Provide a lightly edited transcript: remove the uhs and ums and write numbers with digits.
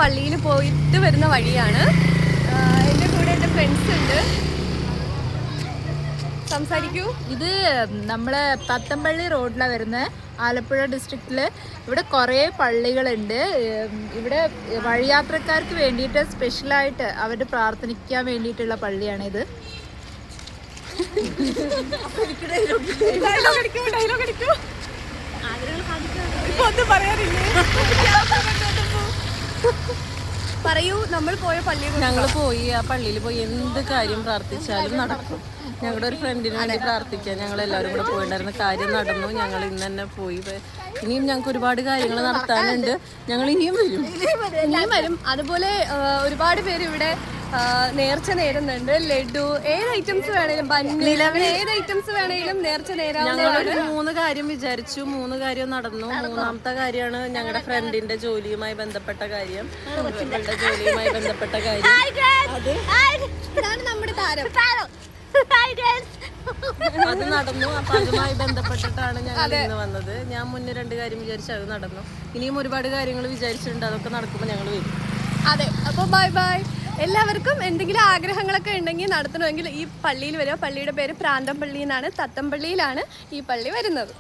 പള്ളിയിൽ പോയിട്ട് വരുന്ന വഴിയാണ്. എൻ്റെ കൂടെ എൻ്റെ ഫ്രണ്ട്സ് ഉണ്ട്. സംസാരിക്കൂ. ഇത് നമ്മളെ തത്തമ്പള്ളി റോഡിലാണ് വരുന്നത്, ആലപ്പുഴ ഡിസ്ട്രിക്റ്റിൽ. ഇവിടെ കുറേ പള്ളികളുണ്ട്. ഇവിടെ വഴിയാത്രക്കാർക്ക് വേണ്ടിയിട്ട് സ്പെഷ്യലായിട്ട് അവർ പ്രാർത്ഥിക്കാൻ വേണ്ടിയിട്ടുള്ള പള്ളിയാണിത്. പറയൂ, നമ്മൾ പോയ പള്ളിയിൽ ഞങ്ങൾ പോയി ആ പള്ളിയിൽ പോയി എന്ത് കാര്യം പ്രാർത്ഥിച്ചാലും നടക്കും. ഞങ്ങളുടെ ഒരു ഫ്രണ്ടിന് വേണ്ടി പ്രാർത്ഥിക്കാൻ ഞങ്ങൾ എല്ലാവരും കൂടെ പോയിട്ടുണ്ടായിരുന്ന കാര്യം നടന്നു. ഞങ്ങൾ ഇന്ന് തന്നെ പോയി. ഇനിയും ഞങ്ങൾക്ക് ഒരുപാട് കാര്യങ്ങൾ നടത്താനുണ്ട്. ഞങ്ങൾ ഇനിയും വരും. അതുപോലെ ഒരുപാട് പേര് ഇവിടെ നേർച്ച നേരുന്നുണ്ട്. ലഡു, ഏത് ഐറ്റംസ് വേണേലും, ഏത് ഐറ്റംസ് വേണേലും നേർച്ച നേരാം. ഞങ്ങളൊരു 3 കാര്യം വിചാരിച്ചു, 3 കാര്യം നടന്നു. 3ാമത്തെ കാര്യമാണ് ഞങ്ങളുടെ ഫ്രണ്ടിന്റെ ജോലിയുമായി ബന്ധപ്പെട്ട കാര്യം. ഇവളുടെ ജോലിയുമായി ബന്ധപ്പെട്ട കാര്യം ഇതാണ് നമ്മുടെ താരം. അത് നടന്നു. അപ്പൊ അതുമായി ബന്ധപ്പെട്ടിട്ടാണ് ഞങ്ങൾ ഇന്ന് വന്നത്. ഞാൻ മുന്നേ 2 കാര്യം വിചാരിച്ചു, അത് നടന്നു. ഇനിയും ഒരുപാട് കാര്യങ്ങൾ വിചാരിച്ചിട്ടുണ്ട്. അതൊക്കെ നടക്കുമ്പോൾ ഞങ്ങൾ വരും. അതെ, അപ്പോൾ ബൈ ബൈ. എല്ലാവർക്കും എന്തെങ്കിലും ആഗ്രഹങ്ങളൊക്കെ ഉണ്ടെങ്കിൽ നടത്തണമെങ്കിൽ ഈ പള്ളിയിൽ വരിക. പള്ളിയുടെ പേര് പ്രാന്തം പള്ളി എന്നാണ്. തത്തമ്പള്ളിയിലാണ് ഈ പള്ളി വരുന്നത്.